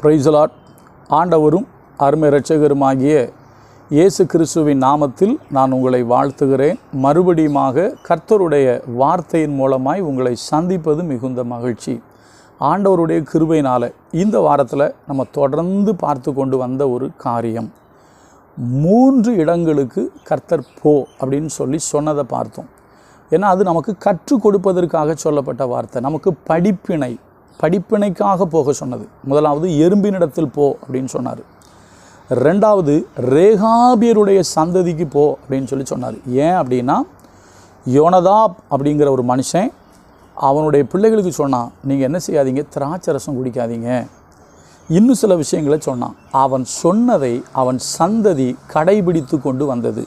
Praise the Lord. ஆண்டவரும் அருமை இரட்சகருமாகிய இயேசு கிறிஸ்துவின் நாமத்தில் நான் உங்களை வாழ்த்துகிறேன். மறுபடியுமாக கர்த்தருடைய வார்த்தையின் மூலமாய் உங்களை சந்திப்பது மிகுந்த மகிழ்ச்சி. ஆண்டவருடைய கிருபையினால் இந்த வாரத்தில் நம்ம தொடர்ந்து பார்த்து கொண்டு வந்த ஒரு காரியம், 3 இடங்களுக்கு கர்த்தர் போ அப்படின்னு சொன்னதை பார்த்தோம். ஏன்னா அது நமக்கு கற்றுக் கொடுப்பதற்காக சொல்லப்பட்ட வார்த்தை, நமக்கு படிப்பினைக்காக போக சொன்னது. முதலாவது எறும்பினிடத்தில் போ அப்படின்னு சொன்னார். 2வது ரேகாபியருடைய சந்ததிக்கு போ அப்படின்னு சொன்னார். ஏன் அப்படின்னா, யோனதாப் அப்படிங்கிற ஒரு மனுஷன் அவனுடைய பிள்ளைகளுக்கு சொன்னான், நீங்கள் என்ன செய்யாதீங்க, திராட்சை ரசம் குடிக்காதீங்க. இன்னும் சில விஷயங்களை சொன்னான். அவன் சொன்னதை அவன் சந்ததி கடைபிடித்து கொண்டு வந்தது.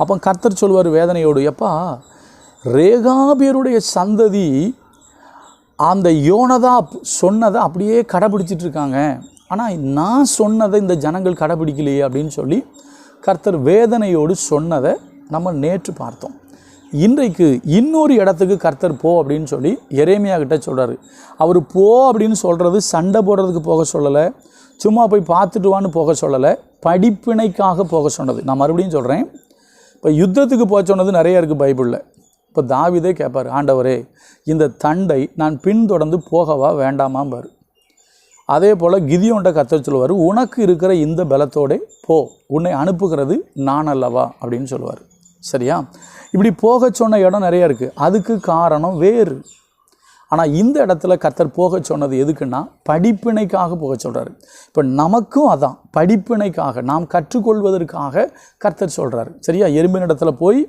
அப்போ கர்த்தர் சொல்வார் வேதனையோடு, எப்பா ரேகாபியருடைய சந்ததி அந்த யோனதாப் சொன்னதை அப்படியே கடைபிடிச்சிட்டு இருக்காங்க, ஆனால் நான் சொன்னதை இந்த ஜனங்கள் கடைபிடிக்கலையே அப்படின்னு சொல்லி கர்த்தர் வேதனையோடு சொன்னதை நம்ம நேற்று பார்த்தோம். இன்றைக்கு இன்னொரு இடத்துக்கு கர்த்தர் போ அப்படின்னு சொல்லி எரேமியா கிட்ட சொல்கிறாரு. அவர் போ அப்படின்னு சொல்கிறது சண்டை போடுறதுக்கு போக சொல்லலை, சும்மா போய் பார்த்துட்டு வான்னு போக சொல்லலை, படிப்பினைக்காக போக சொன்னது. நான் மறுபடியும் சொல்கிறேன், இப்போ யுத்தத்துக்கு போக சொன்னது நிறைய இருக்குது பைபிளில். இப்போ தாவீதே கேட்பார், ஆண்டவரே இந்த தண்டை நான் பின்தொடர்ந்து போகவா வேண்டாமாம்பார். அதே போல் கிதியோன்ட்ட கர்த்தர் சொல்லுவார், உனக்கு இருக்கிற இந்த பலத்தோடு போ, உன்னை அனுப்புகிறது நான் அல்லவா அப்படின்னு சொல்லுவார். சரியா? இப்படி போக சொன்ன இடம் நிறையா இருக்குது, அதுக்கு காரணம் வேறு. ஆனால் இந்த இடத்துல கர்த்தர் போக சொன்னது எதுக்குன்னா படிப்பினைக்காக போக சொல்கிறாரு. இப்போ நமக்கும் அதான், படிப்பினைக்காக நாம் கற்றுக்கொள்வதற்காக கர்த்தர் சொல்கிறாரு. சரியா? எறும்பின் இடத்துல போய்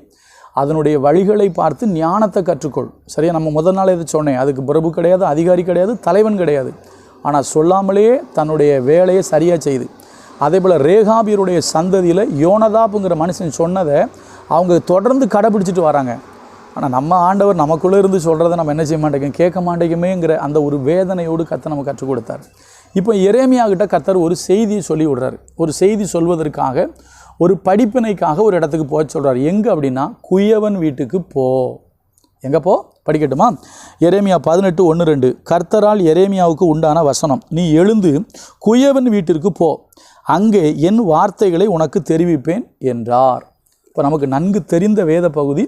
அதனுடைய வழிகளை பார்த்து ஞானத்தை கற்றுக்கொள். சரியா? நம்ம முதல் நாள் எது சொன்னேன், அதுக்கு பிரபு கிடையாது, அதிகாரி கிடையாது, தலைவன் கிடையாது, ஆனால் சொல்லாமலேயே தன்னுடைய வேலையை சரியாக செய்து. அதே போல் ரேகாபியருடைய சந்ததியில் யோனதாப்புங்கிற மனுஷன் சொன்னதை அவங்க தொடர்ந்து கடைபிடிச்சிட்டு வராங்க. ஆனால் நம்ம ஆண்டவர் நமக்குள்ளே இருந்து சொல்கிறத நம்ம என்ன செய்ய மாட்டேங்க, கேட்க மாட்டேங்குமேங்கிற அந்த ஒரு வேதனையோடு கர்த்தர் நம்ம கற்றுக் கொடுத்தார். இப்போ எரேமியா கிட்ட கர்த்தர் ஒரு செய்தியை சொல்லி விடுறாரு. ஒரு செய்தி சொல்வதற்காக, ஒரு படிப்பினைக்காக ஒரு இடத்துக்கு போக சொல்கிறார். எங்கே அப்படின்னா, குயவன் வீட்டுக்கு போ. எங்கே போ? படிக்கட்டுமா? எரேமியா 18:1-2 கர்த்தரால் எரேமியாவுக்கு உண்டான வசனம், நீ எழுந்து குயவன் வீட்டிற்கு போ, அங்கே என் வார்த்தைகளை உனக்கு தெரிவிப்பேன் என்றார். இப்போ நமக்கு நன்கு தெரிந்த வேத பகுதி,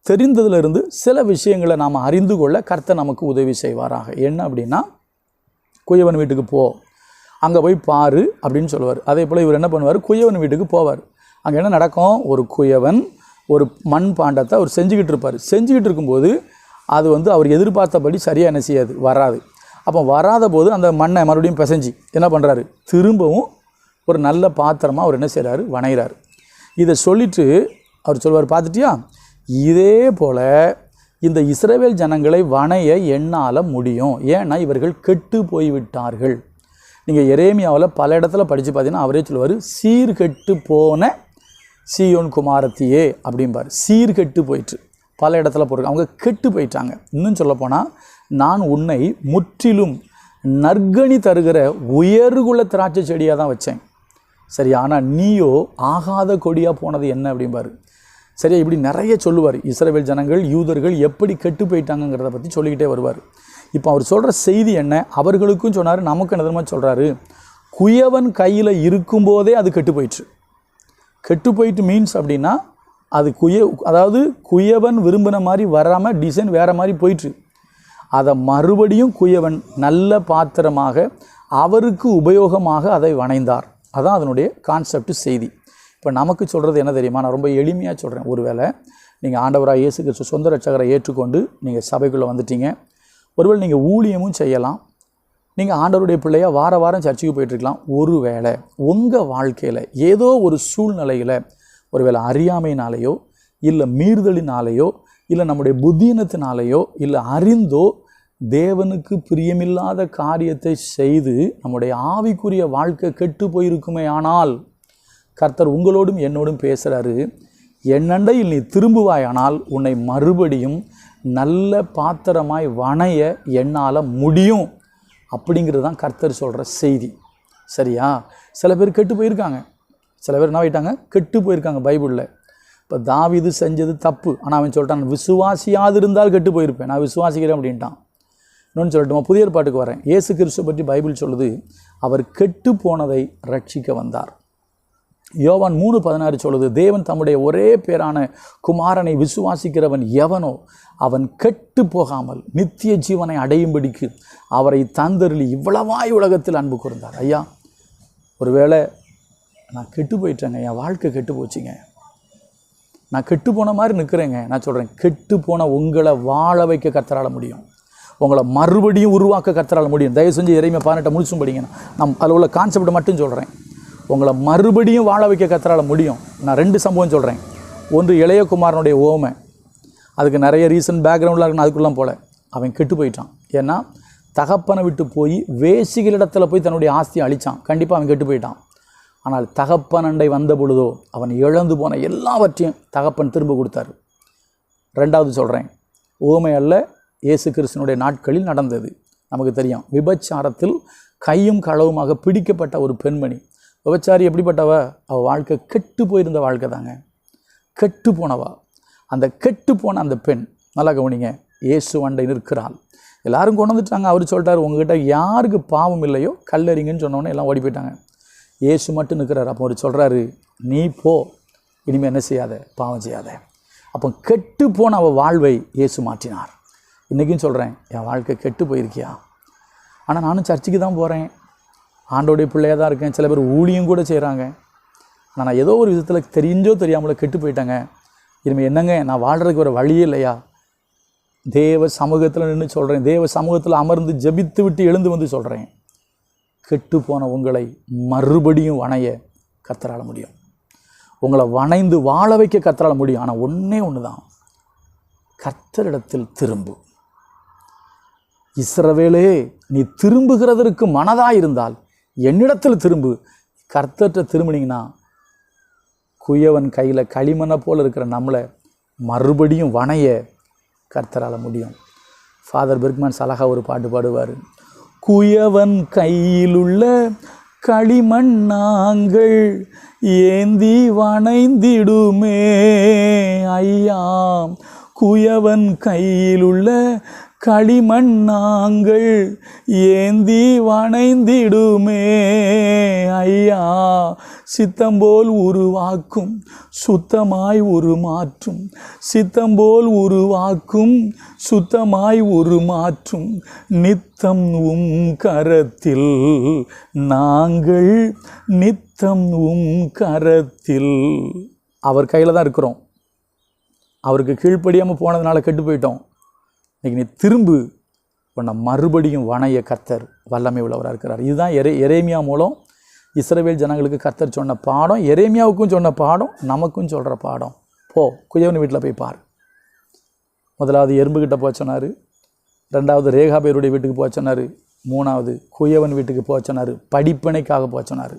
தெரிந்ததிலிருந்து சில விஷயங்களை நாம் அறிந்து கொள்ள கர்த்தர் நமக்கு உதவி செய்வாராக. என்ன அப்படின்னா, குயவன் வீட்டுக்கு போ, அங்கே போய் பாரு அப்படின்னு சொல்லுவார். அதே போல் இவர் என்ன பண்ணுவார், குயவன் வீட்டுக்கு போவார். அங்கே என்ன நடக்கும், ஒரு குயவன் ஒரு மண் பாண்டத்தை அவர் செஞ்சுக்கிட்டு இருப்பார். செஞ்சுக்கிட்டு இருக்கும்போது அது அவர் எதிர்பார்த்தபடி சரியாக என்ன செய்யாது, வராது. அப்போ வராத போது அந்த மண்ணை மறுபடியும் பிசைஞ்சு என்ன பண்ணுறாரு, திரும்பவும் ஒரு நல்ல பாத்திரமாக அவர் என்ன செய்கிறாரு, வணைகிறார். இதை சொல்லிவிட்டு அவர் சொல்வார், பார்த்துட்டியா, இதே போல் இந்த இஸ்ரவேல் ஜனங்களை வணைய என்னால் முடியும், ஏன்னா இவர்கள் கெட்டு போய்விட்டார்கள். நீங்கள் எரேமியாவில் பல இடத்துல படித்து பார்த்தீங்கன்னா அவரே சொல்லுவார், சீர்கெட்டு போன சீயோன் குமாரத்தியே அப்படிம்பார். சீர்கெட்டு போயிட்டு பல இடத்துல போட்டிருக்காங்க, அவங்க கெட்டு போயிட்டாங்க. இன்னும் சொல்லப்போனால், நான் உன்னை முற்றிலும் நற்கனி தருகிற உயர்குல திராட்சை செடியாக தான் வச்சேன். சரி, ஆனால் நீயோ ஆகாத கொடியாக போனது என்ன அப்படிம்பார். சரியா? இப்படி நிறைய சொல்லுவார். இஸ்ரவேல் ஜனங்கள், யூதர்கள் எப்படி கெட்டு போயிட்டாங்கிறத பற்றி சொல்லிக்கிட்டே வருவார். இப்போ அவர் சொல்கிற செய்தி என்ன, அவர்களுக்கும் சொன்னார், நமக்கு என்ன சொல்கிறாரு, குயவன் கையில் இருக்கும்போதே அது கெட்டு போயிடுச்சு. கெட்டு போயிட்டு மீன்ஸ் அப்படின்னா, அது அதாவது குயவன் விரும்பின மாதிரி வராமல் டிசைன் வேறு மாதிரி போயிட்டு, அதை மறுபடியும் குயவன் நல்ல பாத்திரமாக அவருக்கு உபயோகமாக அதை வணைந்தார். அதான் அதனுடைய கான்செப்ட் செய்தி. இப்போ நமக்கு சொல்கிறது என்ன தெரியுமா, நான் ரொம்ப எளிமையாக சொல்கிறேன். ஒருவேளை நீங்கள் ஆண்டவராக இயேசு கிறிஸ்து சொந்த ரட்சகரை ஏற்றுக்கொண்டு நீங்கள் சபைக்குள்ளே வந்துட்டீங்க, ஒருவேளை நீங்கள் ஊழியமும் செய்யலாம், நீங்கள் ஆண்டவருடைய பிள்ளையாக வார வாரம் சர்ச்சுக்கு போயிட்டுருக்கலாம். ஒருவேளை உங்கள் வாழ்க்கையில் ஏதோ ஒரு சூழ்நிலையில், ஒருவேளை அறியாமையினாலேயோ இல்லை மீறுதலினாலேயோ இல்லை நம்முடைய புத்தீனத்தினாலேயோ இல்லை அறிந்தோ தேவனுக்கு பிரியமில்லாத காரியத்தை செய்து நம்முடைய ஆவிக்குரிய வாழ்க்கை கெட்டு போயிருக்குமே, ஆனால் கர்த்தர் உங்களோடும் என்னோடும் பேசுகிறாரு, என்னண்டையில் நீ திரும்புவாயானால் உன்னை மறுபடியும் நல்ல பாத்திரமாய் வணைய என்னால் முடியும் அப்படிங்கிறது தான் கர்த்தர் சொல்கிற செய்தி. சரியா? சில பேர் கெட்டு போயிருக்காங்க, சில பேர் என்ன ஆகிட்டாங்க, கெட்டு போயிருக்காங்க பைபிளில். இப்போ தாவீது செஞ்சது தப்பு, ஆனால் அவன் சொல்லிட்டான், விசுவாசியாது இருந்தால் கெட்டு போயிருப்பேன், நான் விசுவாசிக்கிறேன் அப்படின்ட்டான். இன்னொன்று சொல்லட்டுமா, புதிய ஏற்பாட்டுக்கு வரேன். இயேசு கிறிஸ்துவை பற்றி பைபிள் சொல்லுது, அவர் கெட்டு போனதை ரட்சிக்க வந்தார். யோவான் 3:16 சொல்லுது, தேவன் தம்முடைய ஒரே பேரான குமாரனை விசுவாசிக்கிறவன் எவனோ அவன் கெட்டு போகாமல் நித்திய ஜீவனை அடையும்படிக்கு அவரை தந்தருளி இவ்வளவாய் உலகத்தில் அன்பு கூர்ந்தார். ஐயா, ஒருவேளை நான் கெட்டு போயிட்டேங்க, என் வாழ்க்கை கெட்டு போச்சுங்க, நான் கெட்டு போன மாதிரி நிற்கிறேங்க. நான் சொல்கிறேன், கெட்டு போன உங்களை வாழ வைக்க கர்த்தரால் முடியும். உங்களை மறுபடியும் உருவாக்க கர்த்தரால் முடியும். தயவு செஞ்சு எரேமியா 18 முழுசும் படிங்க. நான் அதில் உள்ள கான்செப்ட் மட்டும் சொல்கிறேன். உங்களை மறுபடியும் வாழ வைக்க கர்த்தரால் முடியும். நான் 2 சம்பவம் சொல்கிறேன். ஒன்று இளையகுமாரனுடைய ஓமை. அதுக்கு நிறைய ரீசன் பேக்ரவுண்டில் இருக்குன்னு அதுக்குள்ளே போல. அவன் கெட்டு போயிட்டான். ஏன்னா தகப்பனை விட்டு போய் வேசிகளிடத்தில் போய் தன்னுடைய ஆஸ்தியை அழித்தான். கண்டிப்பாக அவன் கெட்டு போயிட்டான். ஆனால் தகப்பன் அண்டை வந்த பொழுதோ அவன் இழந்து போன எல்லாவற்றையும் தகப்பன் திரும்ப கொடுத்தாரு. 2வது சொல்கிறேன், ஓமை அல்ல, இயேசு கிறிஸ்துனுடைய நாட்களில் நடந்தது. நமக்கு தெரியும், விபச்சாரத்தில் கையும் களவுமாக பிடிக்கப்பட்ட ஒரு பெண்மணி. விபச்சாரி எப்படிப்பட்டவ? அவள் வாழ்க்கை கெட்டு போயிருந்த வாழ்க்கை தாங்க, கெட்டு போனவா. அந்த கெட்டு போன அந்த பெண், நல்லா கவனிங்க, இயேசு அண்டை நிற்கிறாள். எல்லாரும் கொண்டு வந்துட்டாங்க. அவர் சொல்லிட்டார், உங்ககிட்ட யாருக்கு பாவம் இல்லையோ கல்லறிங்கன்னு சொன்னோன்னே எல்லாம் ஓடி போயிட்டாங்க. இயேசு மட்டும் நிற்கிறார். அப்போ அவர் சொல்கிறாரு, நீ போ, இனிமேல் என்ன செய்யாத, பாவம் செய்யாத. அப்போ கெட்டு போன அவள் வாழ்வை இயேசு மாற்றினார். இன்றைக்கும் சொல்கிறேன், என் வாழ்க்கை கெட்டு போயிருக்கியா? ஆனால் நானும் சர்ச்சுக்கு தான் போகிறேன், ஆண்டோடைய பிள்ளையாக தான் இருக்கேன், சில பேர் ஊழியம் கூட செய்கிறாங்க. ஆனால் நான் ஏதோ ஒரு விதத்தில் தெரிஞ்சோ தெரியாமலோ கெட்டு போயிட்டேங்க. இனிமேல் என்னங்க, நான் வாழ்கிறதுக்கு ஒரு வழியே இல்லையா? தேவ சமூகத்தில் நின்று சொல்கிறேன், தேவ சமூகத்தில் அமர்ந்து ஜபித்து விட்டு எழுந்து வந்து சொல்கிறேன், கெட்டு போன உங்களை மறுபடியும் வணைய கர்த்தரால் முடியும். உங்களை வணைந்து வாழ வைக்க கர்த்தரால் முடியும். ஆனால் ஒன்றே ஒன்று தான், கர்த்தரிடத்தில் திரும்பு. இஸ்ரவேலே, நீ திரும்புகிறதற்கு மனதாக இருந்தால் என்னிடத்தில் திரும்பு. கர்த்தர்கிட்ட திரும்பினீங்கன்னா குயவன் கையில் களிமண்ணை போல் இருக்கிற நம்மளை மறுபடியும் வணைய கர்த்தரால் முடியும். ஃபாதர் பெர்க்மன்ஸ் அழகாக ஒரு பாட்டு பாடுவார். குயவன் கையிலுள்ள களிமண் நாங்கள் ஏந்தி வணைந்திடுமே ஐயா. குயவன் கையிலுள்ள களிமண் நாங்கள் ஏந்தி வணைந்திடுமே ஐயா. சித்தம்போல் உருவாக்கும் சுத்தமாய் உருமாற்றும், சித்தம்போல் உருவாக்கும் சுத்தமாய் உருமாற்றும், நித்தம் உம் கரத்தில் நாங்கள், நித்தம் உம் கரத்தில். அவர் கையில் தான் இருக்கிறோம். அவருக்கு கீழ்ப்படியாமல் போனதுனால கெட்டு போயிட்டோம். இன்றைக்கி நீ திரும்பு, உன்னை மறுபடியும் வணைய கர்த்தர் வல்லமை உள்ளவராக இருக்கிறார். இதுதான் எரேமியா மூலம் இஸ்ரவேல் ஜனங்களுக்கு கர்த்தர் சொன்ன பாடம். எரேமியாவுக்கும் சொன்ன பாடம், நமக்கும் சொல்கிற பாடம். போ, குயவன் வீட்டில் போய் பார். முதலாவது எறும்புக்கிட்ட போக சொன்னார், 2வது ரேகாபேருடைய வீட்டுக்கு போக சொன்னார், 3வது குயவன் வீட்டுக்கு போக சொன்னார், படிப்பினைக்காக போக சொன்னார்.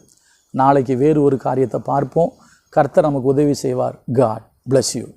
நாளைக்கு வேறு ஒரு காரியத்தை பார்ப்போம். கர்த்தர் நமக்கு உதவி செய்வார். God bless you.